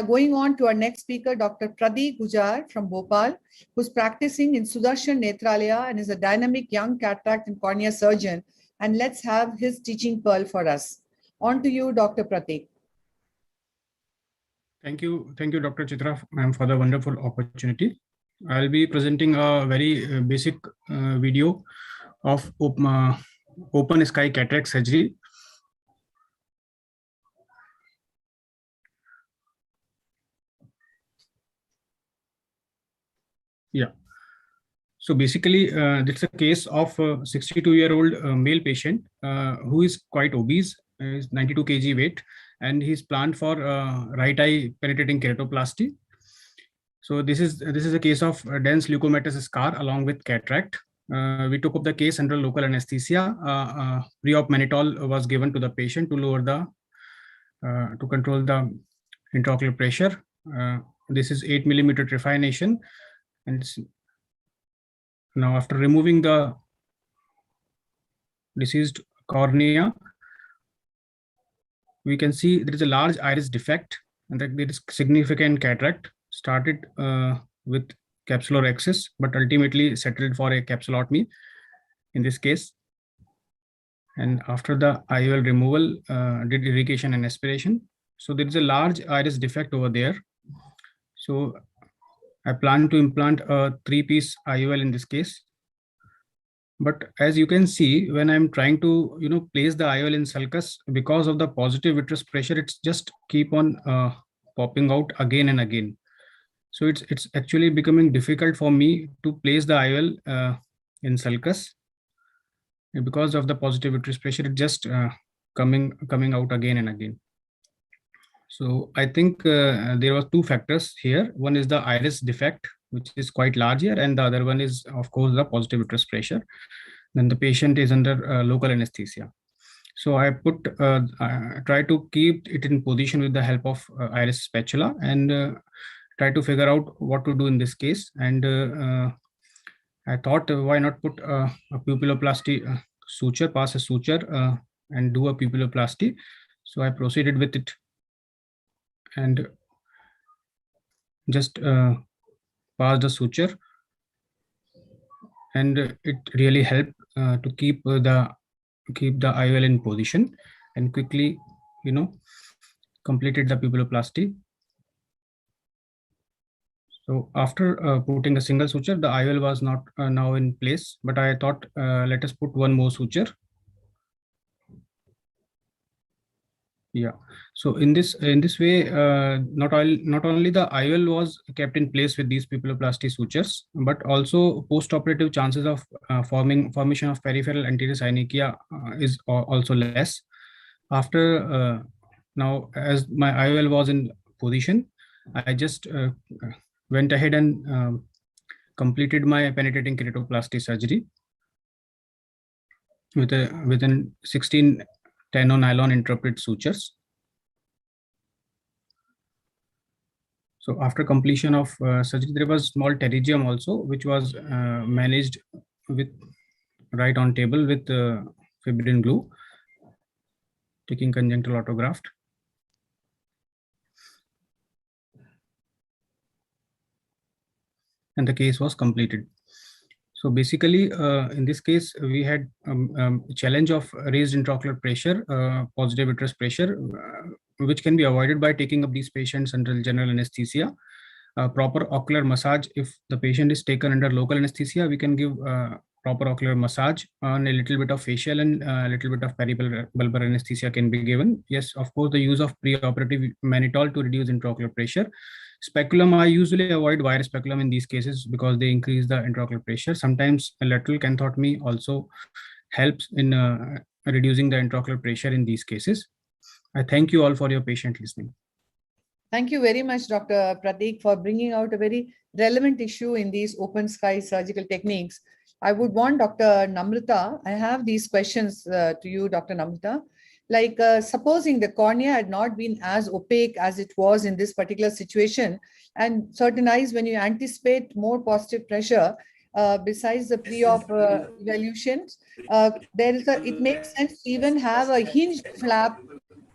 Going on to our next speaker, Dr. Pradeep Gujar from Bhopal, who's practicing in Sudarshan Netralaya and is a dynamic young cataract and cornea surgeon. And let's have his teaching pearl for us. On to you, Dr. Pradeep. Thank you, Dr. Chitra, ma'am, for the wonderful opportunity. I'll be presenting a very basic video of open sky cataract surgery. Yeah. So basically, it's a case of a 62-year-old male patient who is quite obese, is 92 kg weight, and he's planned for right eye penetrating keratoplasty. So this is a case of dense leukomatous scar along with cataract. We took up the case under local anesthesia. Pre-op mannitol was given to the patient to lower the to control the intraocular pressure. This is 8 millimeter trephination, and now after removing the diseased cornea, we can see there is a large iris defect and that there is significant cataract. Started with capsular excess, but ultimately settled for a capsulotomy in this case. And after the IOL removal, did irrigation and aspiration. So there is a large iris defect over there. So I plan to implant a 3-piece IOL in this case. But as you can see, when I'm trying to place the IOL in sulcus, because of the positive vitreous pressure, it's just keep on popping out again and again. So it's actually becoming difficult for me to place the IOL in sulcus. And because of the positive vitreous pressure, it just coming out again and again. So I think there were 2 factors here. One is the iris defect, which is quite large here, and the other one is, of course, the positive vitreous pressure. Then the patient is under local anesthesia. So I try to keep it in position with the help of iris spatula and try to figure out what to do in this case. And I thought, why not put a pupilloplasty suture, pass a suture and do a pupilloplasty. So I proceeded with it and just passed the suture, and it really helped to keep the IOL in position, and quickly completed the pupilloplasty. So after putting a single suture, the IOL was not now in place, but I thought let us put one more suture. Yeah. So in this way, not only the IOL was kept in place with these pupilloplasty sutures, but also post-operative chances of formation of peripheral anterior synechia is also less. After now, as my IOL was in position, I just went ahead and completed my penetrating keratoplasty surgery within 16 tenonylon interrupted sutures. So after completion of surgery, there was small pterygium also, which was managed with right on table with fibrin glue, taking conjunctival autograft. And the case was completed. So basically, in this case, we had challenge of raised intraocular pressure, positive vitreous pressure, which can be avoided by taking up these patients under general anesthesia. Proper ocular massage, if the patient is taken under local anesthesia, we can give proper ocular massage, and a little bit of facial and a little bit of peribulbar anesthesia can be given. Yes, of course, the use of preoperative mannitol to reduce intraocular pressure. Speculum, I usually avoid wire speculum in these cases because they increase the intraocular pressure. Sometimes a lateral canthotomy also helps in reducing the intraocular pressure in these cases. I thank you all for your patient listening. Thank you very much, Dr. Pratik, for bringing out a very relevant issue in these open sky surgical techniques. I would want Dr. Namrata, I have these questions to you, Dr. Namrata. Like supposing the cornea had not been as opaque as it was in this particular situation, and certain eyes, when you anticipate more positive pressure, besides the pre-op evaluations, it makes sense to even have a hinged flap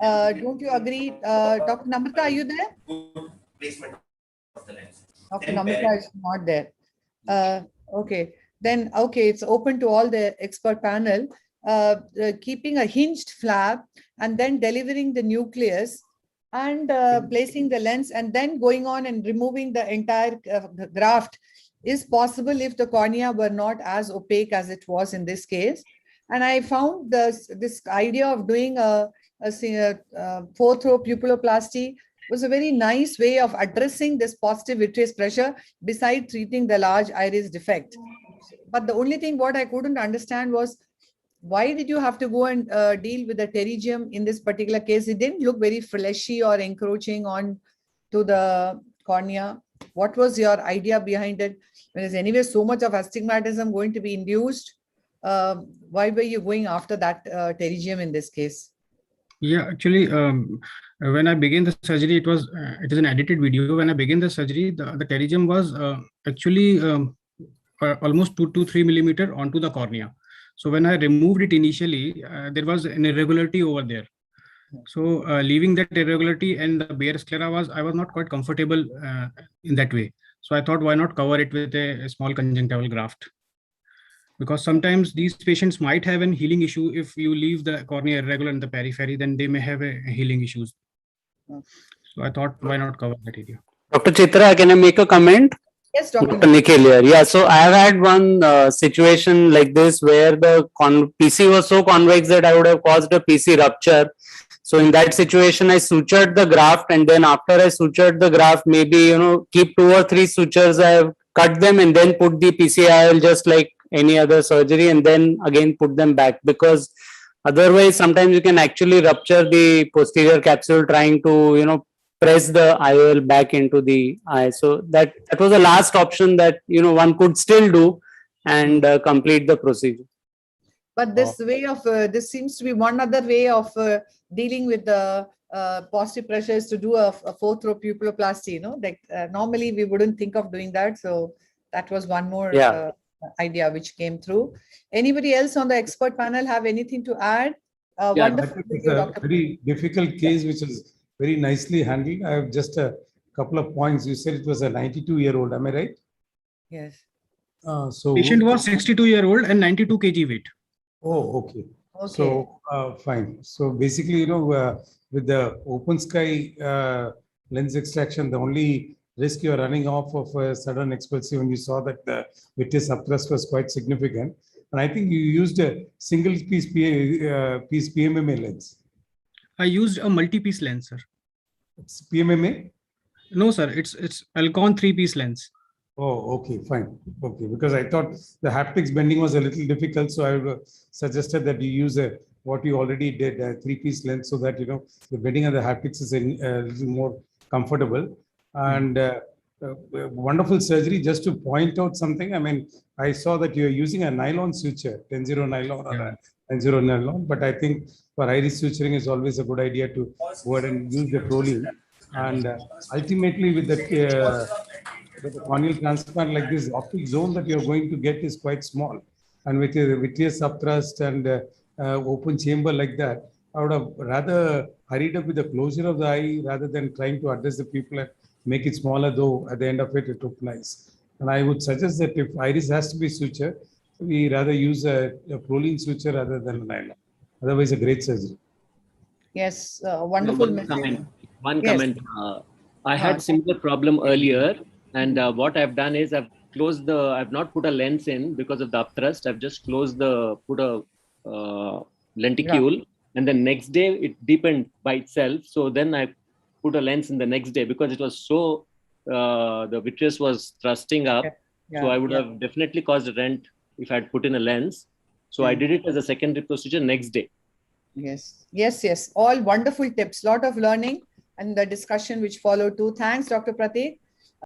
Don't you agree? Dr. Namrata, are you there? Good placement of the lens. Dr. Then Namrata is not there. Okay, then, okay, it's open to all the expert panel. Keeping a hinged flap and then delivering the nucleus and placing the lens and then going on and removing the entire graft is possible if the cornea were not as opaque as it was in this case. And I found this idea of doing a fourth row pupilloplasty was a very nice way of addressing this positive vitreous pressure beside treating the large iris defect. But the only thing what I couldn't understand was, why did you have to go and deal with the pterygium in this particular case? It didn't look very fleshy or encroaching on to the cornea. What was your idea behind it? When there's anyway so much of astigmatism going to be induced, why were you going after that pterygium in this case? Yeah, actually, when I began the surgery, it is an edited video. When I began the surgery, the pterygium was actually almost 2 to 3 millimeter onto the cornea. So when I removed it initially, there was an irregularity over there. So leaving that irregularity and the bare sclera I was not quite comfortable in that way. So I thought, why not cover it with a small conjunctival graft? Because sometimes these patients might have an healing issue. If you leave the cornea irregular in the periphery, then they may have a healing issues. So I thought, why not cover that area? Dr. Chitra, can I make a comment? Yes, Dr. Nikhil here. Yeah, so I have had one situation like this where the PC was so convex that I would have caused a PC rupture. So in that situation, I sutured the graft, and then after I sutured the graft, maybe, keep 2 or 3 sutures, I have cut them and then put the PCIL just like any other surgery, and then again put them back, because otherwise sometimes you can actually rupture the posterior capsule trying to, press the IOL back into the eye. So that was the last option that, one could still do and complete the procedure. But this way of, this seems to be one other way of dealing with the positive pressures to do a fourth row pupilloplasty, like normally we wouldn't think of doing that. So that was one more idea which came through. Anybody else on the expert panel have anything to add? Wonderful. It's a very difficult case, which is very nicely handled. I have just a couple of points. You said it was a 92-year-old. Am I right? Yes. So patient was 62-year-old and 92 kg weight. Oh, okay. So fine. So basically, with the open sky lens extraction, the only risk you're running off of a sudden expulsive when you saw that the vitreous upthrust was quite significant. And I think you used a single piece PMMA lens. I used a multi-piece lens, sir. It's PMMA? No, sir. It's Alcon 3-piece lens. Oh, okay, fine. Okay, because I thought the haptics bending was a little difficult, so I would suggested that you use what you already did, a 3-piece lens, so that the bending of the haptics is a little more comfortable. And wonderful surgery. Just to point out something, I mean, I saw that you are using a nylon suture, 10-0 nylon or a 10-0 nylon, but I think for iris suturing is always a good idea to go ahead and use the Prolene. And ultimately, with the corneal transplant like this, optic zone that you're going to get is quite small. And with the vitreous upthrust and open chamber like that, I would have rather hurried up with the closure of the eye rather than trying to address the pupil and make it smaller, though at the end of it, it looked nice. And I would suggest that if iris has to be sutured, we rather use a Prolene suture rather than a nylon. Otherwise, a great surgery. Yes, wonderful. One comment. I had similar problem earlier, and what I've done is I've not put a lens in because of the upthrust. I've just put a lenticule, and then next day it deepened by itself. So then I put a lens in the next day because it was so, the vitreous was thrusting up. So I would have definitely caused a rent if I had put in a lens. So I did it as a secondary procedure next day. Yes. All wonderful tips, lot of learning and the discussion which followed too. Thanks, Dr. Prateek.